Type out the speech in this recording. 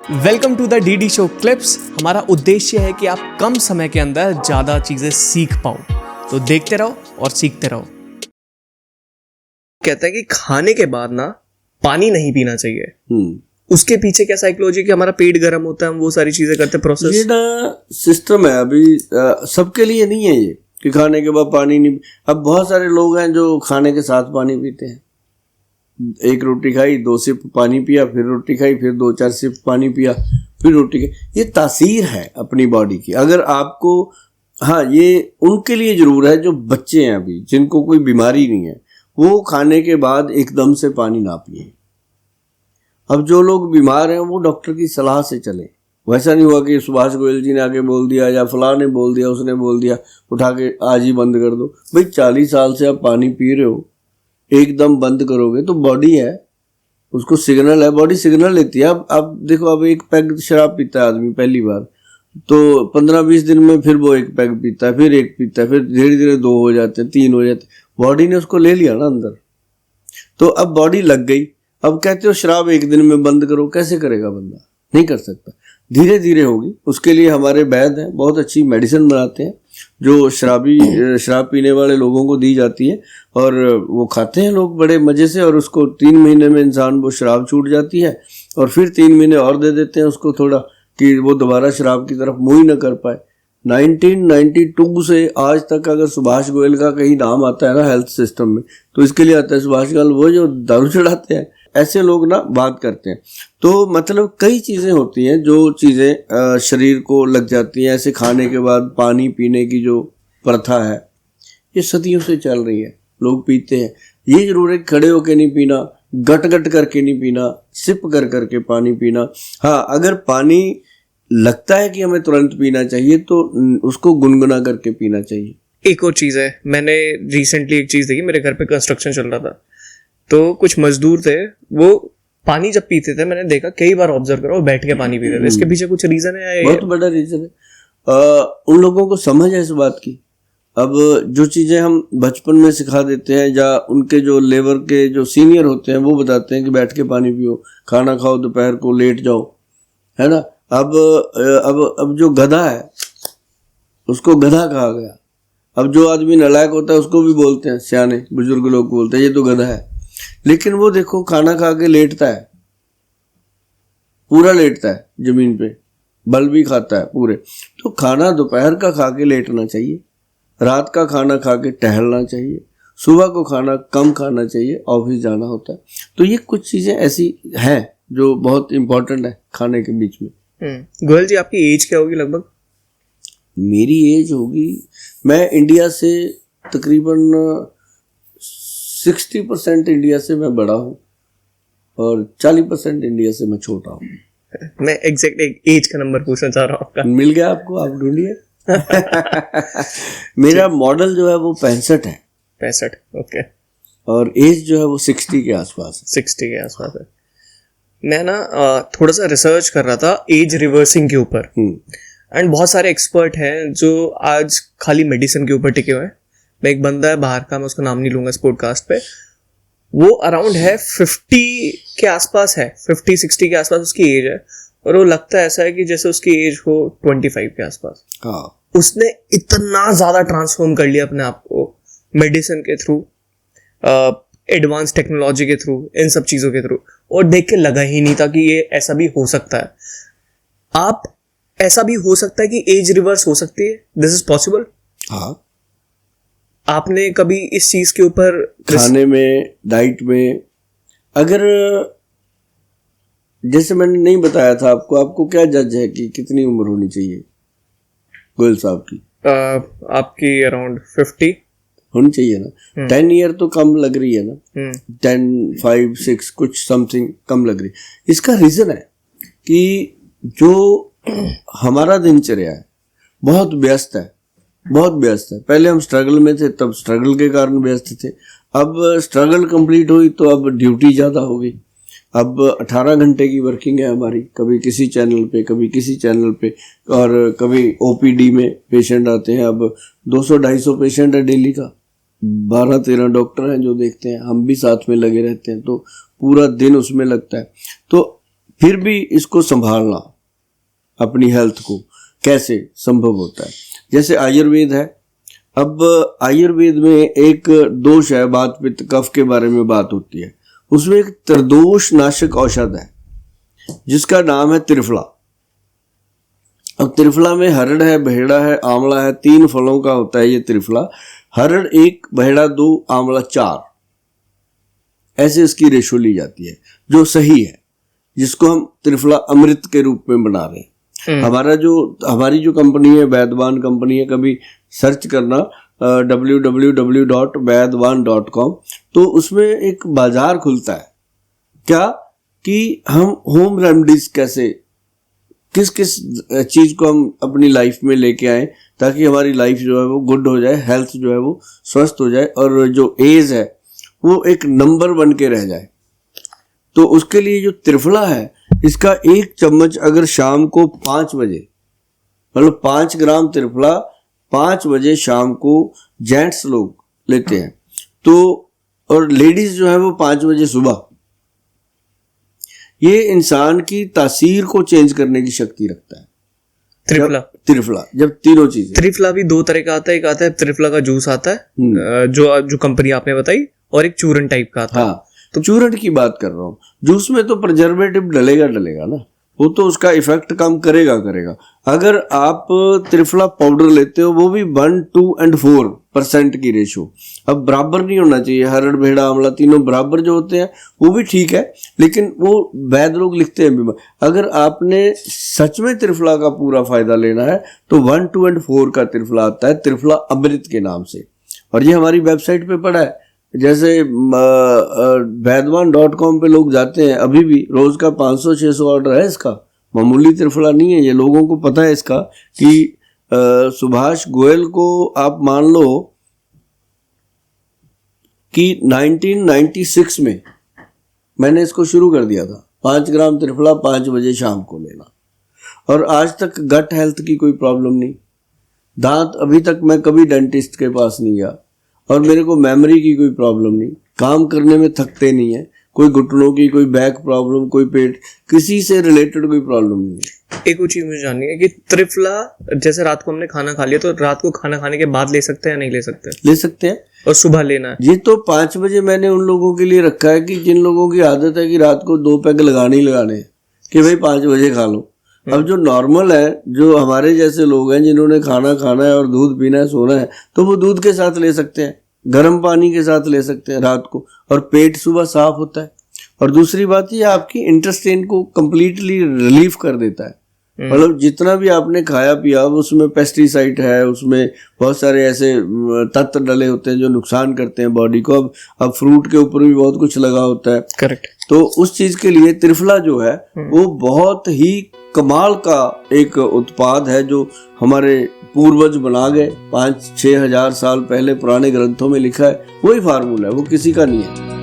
Welcome to the DD show clips. हमारा उद्देश्य है कि आप कम समय के अंदर ज़्यादा चीज़ें सीख पाओ, तो देखते रहो और सीखते रहो। कहता है कि खाने के बाद ना पानी नहीं पीना चाहिए। उसके पीछे क्या साइकोलॉजी कि हमारा पेट गर्म होता है, हम वो सारी चीज़ें करते हैं प्रोसेस। ये ना सिस्टम है, अभी सबके लिए नहीं है ये कि खाने के बाद पानी नहीं। अब बहुत सारे लोग हैं जो खाने के साथ पानी पीते हैं। एक रोटी खाई, 2 सिप पानी पिया, फिर रोटी खाई, फिर 2-4 सिप पानी पिया, फिर रोटी खाई। ये तासीर है अपनी बॉडी की। अगर आपको, हाँ, ये उनके लिए जरूर है जो बच्चे हैं अभी, जिनको कोई बीमारी नहीं है, वो खाने के बाद एकदम से पानी ना पिए। अब जो लोग बीमार हैं वो डॉक्टर की सलाह से चलें। वैसा नहीं हुआ कि सुभाष गोयल जी ने आके बोल दिया या फलां ने बोल दिया, उसने बोल दिया, उठा के आज ही बंद कर दो। भाई 40 साल से आप पानी पी रहे हो, एकदम बंद करोगे तो बॉडी है, उसको सिग्नल है, बॉडी सिग्नल लेती है। अब देखो, अब एक पैग शराब पीता है आदमी पहली बार, तो 15-20 दिन में फिर वो एक पैग पीता है, फिर एक पीता है, फिर धीरे धीरे 2 हो जाते हैं, 3 हो जाते हैं। बॉडी ने उसको ले लिया ना अंदर, तो अब बॉडी लग गई। अब कहते हो शराब एक दिन में बंद करो, कैसे करेगा बंदा? नहीं कर सकता, धीरे धीरे होगी। उसके लिए हमारे वैद्य हैं, बहुत अच्छी मेडिसिन बनाते हैं जो शराब पीने वाले लोगों को दी जाती है, और वो खाते हैं लोग बड़े मज़े से, और उसको 3 महीने में इंसान वो शराब छूट जाती है, और फिर 3 महीने और दे देते हैं उसको थोड़ा कि वो दोबारा शराब की तरफ मुँह ही न कर पाए। 1992 से आज तक अगर सुभाष गोयल का कहीं नाम आता है ना हेल्थ सिस्टम में, तो इसके लिए आता है सुभाष गोयल, वो जो दारू चढ़ाते हैं। ऐसे लोग ना बात करते हैं। तो मतलब कई चीज़ें होती हैं जो चीज़ें शरीर को लग जाती हैं। ऐसे खाने के बाद पानी पीने की जो प्रथा है, ये सदियों से चल रही है, लोग पीते हैं। ये जरूर है खड़े होके नहीं पीना, गट गट करके नहीं पीना, सिप कर करके पानी पीना। हाँ, अगर पानी लगता है कि हमें तुरंत पीना चाहिए तो उसको गुनगुना करके पीना चाहिए। एक और चीज़ है, मैंने रिसेंटली एक चीज़ देखी, मेरे घर पे कंस्ट्रक्शन चल रहा था, तो कुछ मजदूर थे, वो पानी जब पीते थे, मैंने देखा कई बार ऑब्जर्व करा, वो बैठ के पानी पीते थे। इसके पीछे कुछ रीजन है? बहुत बड़ा रीजन है। उन लोगों को समझ है इस बात की। अब जो चीज़ें हम बचपन में सिखा देते हैं, या उनके जो लेबर के जो सीनियर होते हैं वो बताते हैं कि बैठ के पानी पियो, खाना खाओ, दोपहर को लेट जाओ, है ना। अब जो गधा है उसको गधा कहा गया। अब जो आदमी नालायक होता है उसको भी बोलते हैं, सियाने बुजुर्ग लोग बोलते हैं ये तो गधा है। लेकिन वो देखो खाना खा के लेटता है, पूरा लेटता है जमीन पे, बल भी खाता है पूरे। तो खाना दोपहर का खा के लेटना चाहिए, रात का खाना खा के टहलना चाहिए, सुबह को खाना कम खाना चाहिए, ऑफिस जाना होता है। तो ये कुछ चीज़ें ऐसी हैं जो बहुत इम्पोर्टेंट है खाने के बीच में। गोयल जी, आपकी एज क्या होगी लगभग? मेरी एज होगी, मैं इंडिया से तकरीबन 60% इंडिया से मैं बड़ा हूँ और 40% इंडिया से मैं छोटा हूँ। मैं एग्जैक्ट एक एज का नंबर पूछना चाह रहा हूँ आपका। मिल गया आपको, आप ढूंढिए। मेरा मॉडल जो है वो 65 है। 65, ओके। और एज जो है वो 60 के आसपास है। 60 के आसपास है। मैं ना थोड़ा सा रिसर्च कर रहा था एज रिवर्सिंग के ऊपर, एंड बहुत सारे एक्सपर्ट हैं जो आज खाली मेडिसिन के ऊपर टिके हुए हैं। मैं एक बंदा है बाहर का, मैं उसका नाम नहीं लूंगा इस पॉडकास्ट पे, वो अराउंड है 50 के आसपास है, 50-60 के आसपास उसकी एज है, और वो लगता है ऐसा है कि जैसे उसकी एज हो 25 के आसपास। हाँ, उसने इतना ज़्यादा ट्रांसफॉर्म कर लिया अपने आप को मेडिसिन के थ्रू, एडवांस टेक्नोलॉजी के थ्रू, इन सब चीज़ों के थ्रू, और देख के लगा ही नहीं था कि ये ऐसा भी हो सकता है। आप ऐसा भी हो सकता है कि एज रिवर्स हो सकती है, दिस इज पॉसिबल। हाँ, आपने कभी इस चीज के ऊपर खाने में, डाइट में, अगर जैसे मैंने नहीं बताया था आपको क्या जज है कि कितनी उम्र होनी चाहिए गोयल साहब की? आपकी अराउंड 50 होनी चाहिए ना। 10 ईयर तो कम लग रही है ना, 10, 5, 6 कुछ समथिंग कम लग रही है। इसका रीजन है कि जो हमारा दिनचर्या है बहुत व्यस्त है, बहुत व्यस्त है। पहले हम स्ट्रगल में थे, तब स्ट्रगल के कारण व्यस्त थे। अब स्ट्रगल कंप्लीट हुई तो अब ड्यूटी ज़्यादा हो गई। अब 18 घंटे की वर्किंग है हमारी, कभी किसी चैनल पे, कभी किसी चैनल पे, और कभी ओपीडी में पेशेंट आते हैं। अब 200-250 पेशेंट है डेली का, 12-13 डॉक्टर हैं जो देखते हैं, हम भी साथ में लगे रहते हैं, तो पूरा दिन उसमें लगता है। तो फिर भी इसको संभालना, अपनी हेल्थ को कैसे संभव होता है। जैसे आयुर्वेद है, अब आयुर्वेद में एक दोष है, वात पित्त कफ के बारे में बात होती है, उसमें एक त्रिदोष नाशक औषध है जिसका नाम है त्रिफला। अब त्रिफला में हरड़ है, बहेड़ा है, आंवला है, 3 फलों का होता है ये त्रिफला। हरड़ 1, बहेड़ा 2, आंवला 4, ऐसे इसकी रेशो ली जाती है जो सही है, जिसको हम त्रिफला अमृत के रूप में बना रहे हैं। हमारी जो कंपनी है वैदवान कंपनी है, कभी सर्च करना www.vaidwan.com, तो उसमें एक बाजार खुलता है क्या कि हम होम रेमेडीज कैसे, किस किस चीज को हम अपनी लाइफ में लेके आए ताकि हमारी लाइफ जो है वो गुड हो जाए, हेल्थ जो है वो स्वस्थ हो जाए और जो एज है वो एक नंबर बन के रह जाए। तो उसके लिए जो त्रिफला है, इसका 1 चम्मच अगर शाम को 5 बजे, मतलब 5 ग्राम त्रिफला 5 बजे शाम को जेंट्स लोग लेते हैं, तो और लेडीज जो है वो 5 बजे सुबह, ये इंसान की तासीर को चेंज करने की शक्ति रखता है। त्रिफला जब तीनों चीजें, त्रिफला भी 2 तरह का आता है, एक आता है त्रिफला का जूस आता है जो कंपनी आपने बताई, और एक चूरन टाइप का आता है। हाँ, तो चूरन की बात कर रहा हूँ। जूस में तो प्रिजर्वेटिव डलेगा ना, वो तो उसका इफेक्ट कम करेगा। अगर आप त्रिफला पाउडर लेते हो, वो भी 1, 2 और 4% की रेशो, अब बराबर नहीं होना चाहिए। हरड़ बहेड़ा आंवला तीनों बराबर जो होते हैं वो भी ठीक है, लेकिन वो वैद्य लोग लिखते हैं बीमार। अगर आपने सच में त्रिफला का पूरा फायदा लेना है तो 1, 2 और 4 का त्रिफला आता है, त्रिफला अमृत के नाम से, और ये हमारी वेबसाइट पे पड़ा है। जैसे vaidwan.com पे लोग जाते हैं, अभी भी रोज का 500-600 ऑर्डर है इसका, मामूली त्रिफला नहीं है ये। लोगों को पता है इसका कि सुभाष गोयल को आप मान लो कि 1996 में मैंने इसको शुरू कर दिया था, 5 ग्राम त्रिफला 5 बजे शाम को लेना, और आज तक गट हेल्थ की कोई प्रॉब्लम नहीं। दांत अभी तक मैं कभी डेंटिस्ट के पास नहीं गया, और मेरे को मेमोरी की कोई प्रॉब्लम नहीं, काम करने में थकते नहीं है, कोई घुटनों की, कोई बैक प्रॉब्लम, कोई पेट, किसी से रिलेटेड कोई प्रॉब्लम नहीं है। एक और चीज मुझे जाननी है कि त्रिफला जैसे रात को हमने खाना खा लिया, तो रात को खाना खाने के बाद ले सकते हैं, नहीं ले सकते? ले सकते हैं, और सुबह लेना है। ये तो 5 बजे मैंने उन लोगों के लिए रखा है कि जिन लोगों की आदत है कि रात को 2 पैग लगाने कि भाई 5 बजे खा लो। अब जो नॉर्मल है, जो हमारे जैसे लोग हैं जिन्होंने खाना खाना है और दूध पीना है, सोना है, तो वो दूध के साथ ले सकते हैं, गर्म पानी के साथ ले सकते हैं रात को, और पेट सुबह साफ होता है। और दूसरी बात ये आपकी इंटेस्टाइन को कंप्लीटली रिलीफ कर देता है। मतलब जितना भी आपने खाया पिया उसमें पेस्टिसाइड है, उसमें बहुत सारे ऐसे तत्व डले होते हैं जो नुकसान करते हैं बॉडी को। अब फ्रूट के ऊपर भी बहुत कुछ लगा होता है। करेक्ट। तो उस चीज के लिए त्रिफला जो है वो बहुत ही कमाल का एक उत्पाद है जो हमारे पूर्वज बना गए 5-6 हजार साल पहले, पुराने ग्रंथों में लिखा है। वही फार्मूला है, वो किसी का नहीं है।